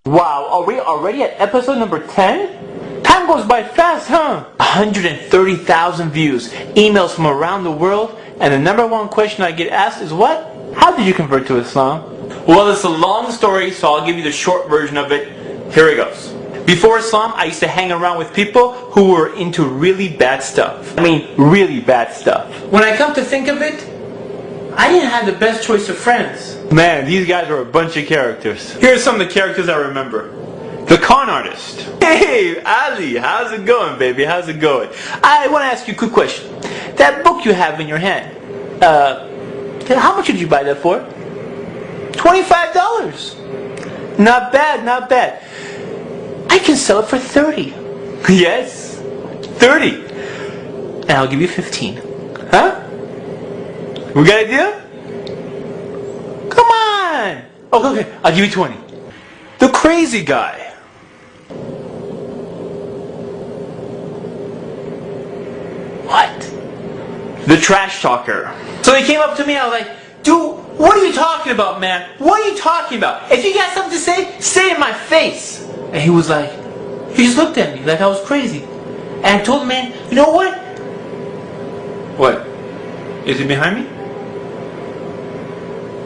Wow, are we already at episode number 10? Time goes by fast, huh? 130,000 views, emails from around the world, and the number one question I get asked is what? How did you convert to Islam? Well, it's a long story, so I'll give you the short version of it. Here it goes. Before Islam, I used to hang around with people who were into really bad stuff. I mean, really bad stuff. When I come to think of it, I didn't have the best choice of friends. Man, these guys were a bunch of characters. Here's some of the characters I remember. The con artist. Hey, Ali, how's it going, baby? How's it going? I want to ask you a quick question. That book you have in your hand, how much did you buy that for? $25. Not bad, not bad. I can sell it for 30. Yes, 30. And I'll give you 15. Huh? We got an idea? Come on! Okay, I'll give you 20. The crazy guy. What? The trash talker. So he came up to me, I was like, dude, what are you talking about, man? What are you talking about? If you got something to say it in my face. And he was like, he just looked at me like I was crazy. And I told him, man, you know what? What? Is he behind me?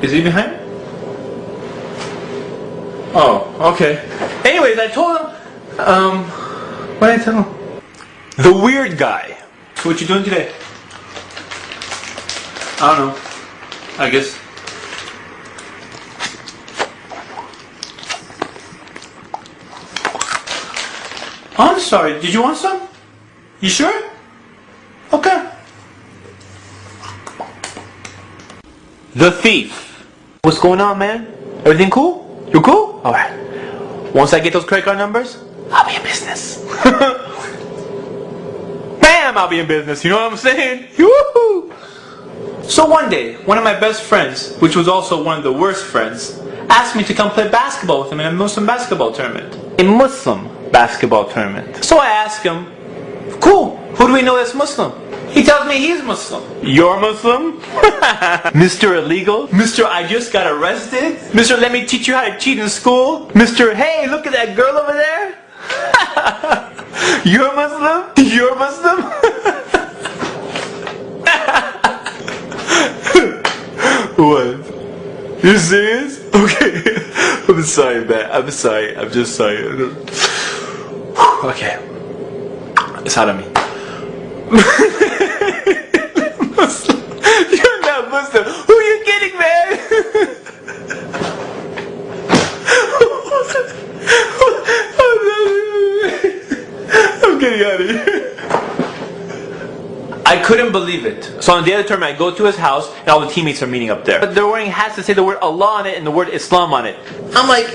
Is he behind me? Oh, okay. Anyways, I told him, what did I tell him? The weird guy. So what you doing today? I don't know. I guess. I'm sorry, did you want some? You sure? Okay. The thief. What's going on, man? Everything cool? You cool? Alright. Once I get those credit card numbers, I'll be in business. Bam! I'll be in business, you know what I'm saying? Woo-hoo! So one day, one of my best friends, which was also one of the worst friends, asked me to come play basketball with him in a Muslim basketball tournament. A Muslim basketball tournament. So I asked him, cool, who do we know that's Muslim? He tells me he's Muslim. You're Muslim? Mr. Illegal? Mr. I just got arrested? Mr. Let me teach you how to cheat in school? Mr. Hey, look at that girl over there? You're Muslim? You're Muslim? What? You serious? Okay. I'm sorry, man. I'm sorry. I'm just sorry. Okay. It's hot on me. Muslim. You're not Muslim. Who are you kidding, man? I'm getting out of here. I couldn't believe it. So on the day of the tournament, I go to his house, and all the teammates are meeting up there. But they're wearing hats that say the word Allah on it and the word Islam on it. I'm like,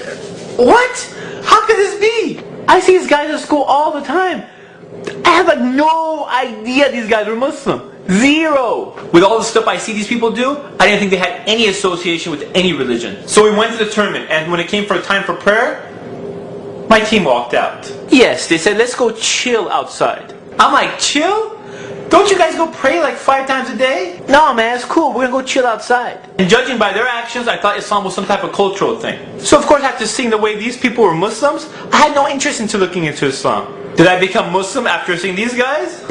what? How could this be? I see these guys at school all the time. I have like no idea these guys were Muslim. Zero. With all the stuff I see these people do, I didn't think they had any association with any religion. So we went to the tournament, and when it came for a time for prayer, my team walked out. Yes, they said, let's go chill outside. I'm like, chill? Don't you guys go pray like 5 times a day? No, man, it's cool. We're gonna go chill outside. And judging by their actions, I thought Islam was some type of cultural thing. So of course, after seeing the way these people were Muslims, I had no interest into looking into Islam. Did I become Muslim after seeing these guys?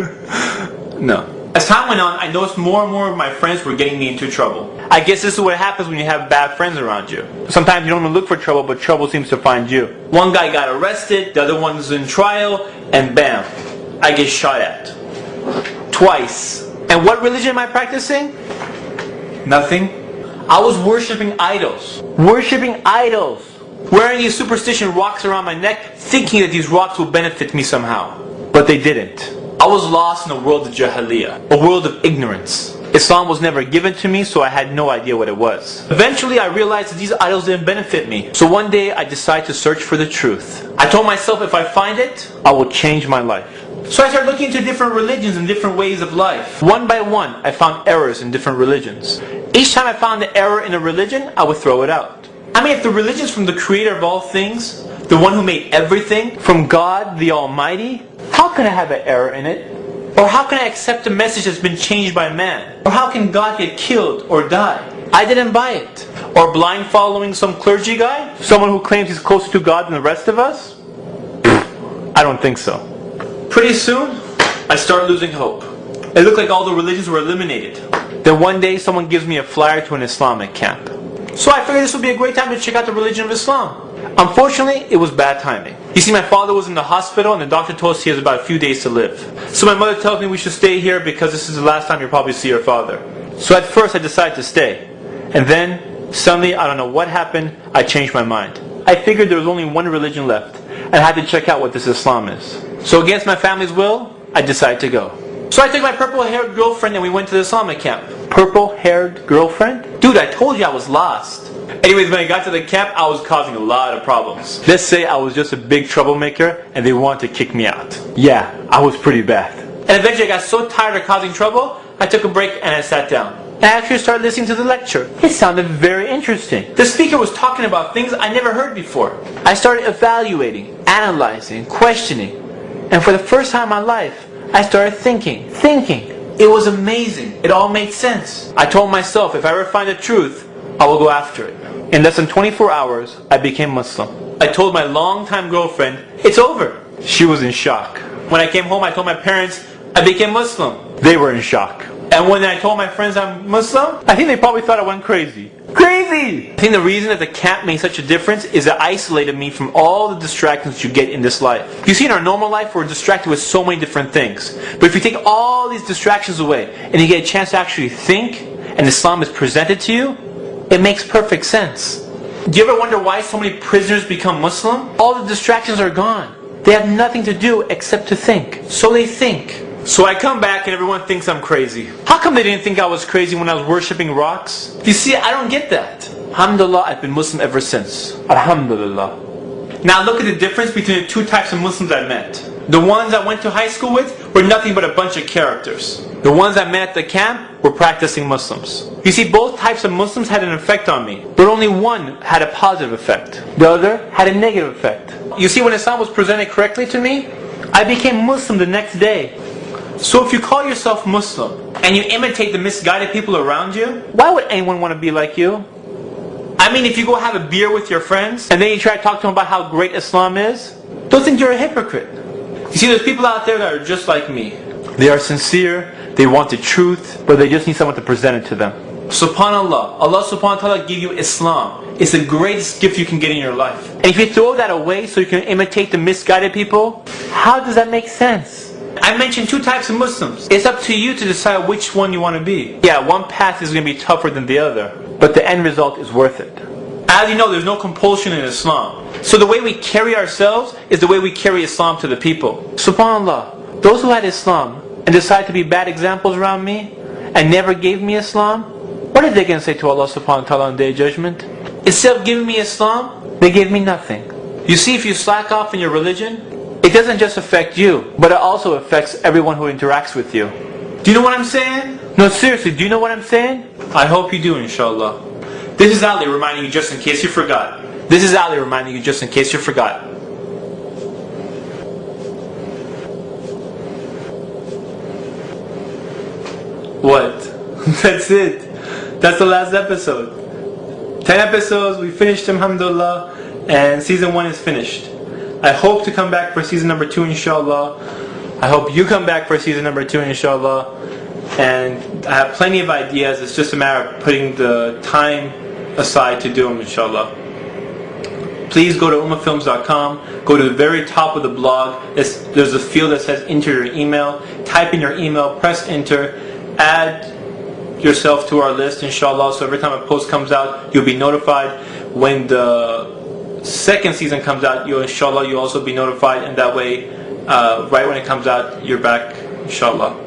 No. As time went on, I noticed more and more of my friends were getting me into trouble. I guess this is what happens when you have bad friends around you. Sometimes you don't look for trouble, but trouble seems to find you. One guy got arrested, the other one's in trial, and bam, I get shot at. Twice. And what religion am I practicing? Nothing. I was worshipping idols. Worshipping idols. Wearing these superstition rocks around my neck, thinking that these rocks will benefit me somehow. But they didn't. I was lost in a world of jahiliyyah, a world of ignorance. Islam was never given to me, so I had no idea what it was. Eventually, I realized that these idols didn't benefit me. So one day, I decided to search for the truth. I told myself if I find it, I will change my life. So I started looking into different religions and different ways of life. One by one, I found errors in different religions. Each time I found an error in a religion, I would throw it out. I mean, if the religion is from the creator of all things, the one who made everything, from God the Almighty, how can I have an error in it? Or how can I accept a message that's been changed by man? Or how can God get killed or die? I didn't buy it. Or blind following some clergy guy? Someone who claims he's closer to God than the rest of us? I don't think so. Pretty soon, I start losing hope. It looked like all the religions were eliminated. Then one day, someone gives me a flyer to an Islamic camp. So I figured this would be a great time to check out the religion of Islam. Unfortunately, it was bad timing. You see, my father was in the hospital and the doctor told us he has about a few days to live. So my mother tells me we should stay here because this is the last time you'll probably see your father. So at first I decided to stay. And then, suddenly, I don't know what happened, I changed my mind. I figured there was only one religion left and I had to check out what this Islam is. So against my family's will, I decided to go. So I took my purple-haired girlfriend and we went to the Islamic camp. Purple-haired girlfriend? Dude, I told you I was lost. Anyways, when I got to the camp, I was causing a lot of problems. Let's say I was just a big troublemaker and they wanted to kick me out. Yeah, I was pretty bad. And eventually I got so tired of causing trouble, I took a break and I sat down. And I actually started listening to the lecture. It sounded very interesting. The speaker was talking about things I never heard before. I started evaluating, analyzing, questioning. And for the first time in my life, I started thinking. It was amazing. It all made sense. I told myself, if I ever find the truth, I will go after it. In less than 24 hours, I became Muslim. I told my longtime girlfriend, it's over. She was in shock. When I came home, I told my parents, I became Muslim. They were in shock. And when I told my friends I'm Muslim, I think they probably thought I went crazy. Crazy! I think the reason that the camp made such a difference is it isolated me from all the distractions you get in this life. You see, in our normal life, we're distracted with so many different things. But if you take all these distractions away, and you get a chance to actually think, and Islam is presented to you, it makes perfect sense. Do you ever wonder why so many prisoners become Muslim? All the distractions are gone. They have nothing to do except to think. So they think. So I come back and everyone thinks I'm crazy. How come they didn't think I was crazy when I was worshipping rocks? You see, I don't get that. Alhamdulillah, I've been Muslim ever since. Alhamdulillah. Now look at the difference between the two types of Muslims I met. The ones I went to high school with were nothing but a bunch of characters. The ones I met at the camp were practicing Muslims. You see, both types of Muslims had an effect on me, but only one had a positive effect. The other had a negative effect. You see, when Islam was presented correctly to me, I became Muslim the next day. So if you call yourself Muslim and you imitate the misguided people around you, why would anyone want to be like you? I mean, if you go have a beer with your friends and then you try to talk to them about how great Islam is, they'll think you're a hypocrite. You see, there's people out there that are just like me. They are sincere, they want the truth, but they just need someone to present it to them. SubhanAllah, Allah subhanahu wa ta'ala gave you Islam. It's the greatest gift you can get in your life. And if you throw that away so you can imitate the misguided people, how does that make sense? I mentioned two types of Muslims. It's up to you to decide which one you want to be. Yeah, one path is going to be tougher than the other, but the end result is worth it. As you know, there's no compulsion in Islam. So the way we carry ourselves is the way we carry Islam to the people. SubhanAllah, those who had Islam and decided to be bad examples around me and never gave me Islam, what are they going to say to Allah subhanahu wa ta'ala on the Day of Judgment? Instead of giving me Islam, they gave me nothing. You see, if you slack off in your religion, it doesn't just affect you, but it also affects everyone who interacts with you. Do you know what I'm saying? No, seriously, do you know what I'm saying? I hope you do, inshallah. This is Ali reminding you just in case you forgot. This is Ali reminding you just in case you forgot. What? That's it. That's the last episode. 10 episodes, we finished them, alhamdulillah, and season 1 is finished. I hope to come back for season number 2, inshallah. I hope you come back for season number 2, inshallah. And I have plenty of ideas. It's just a matter of putting the time aside to do them, inshallah. Please go to ummahfilms.com. Go to the very top of the blog. There's a field that says enter your email. Type in your email, press enter, add yourself to our list, inshallah. So every time a post comes out, you'll be notified. When the second season comes out, inshallah, you'll also be notified, and that way, right when it comes out, you're back, inshallah.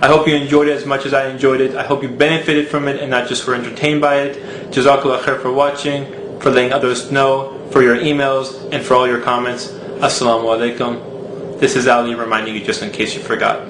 I hope you enjoyed it as much as I enjoyed it. I hope you benefited from it and not just were entertained by it. Jazakallah khair for watching, for letting others know, for your emails, and for all your comments. Assalamu alaikum. This is Ali reminding you just in case you forgot.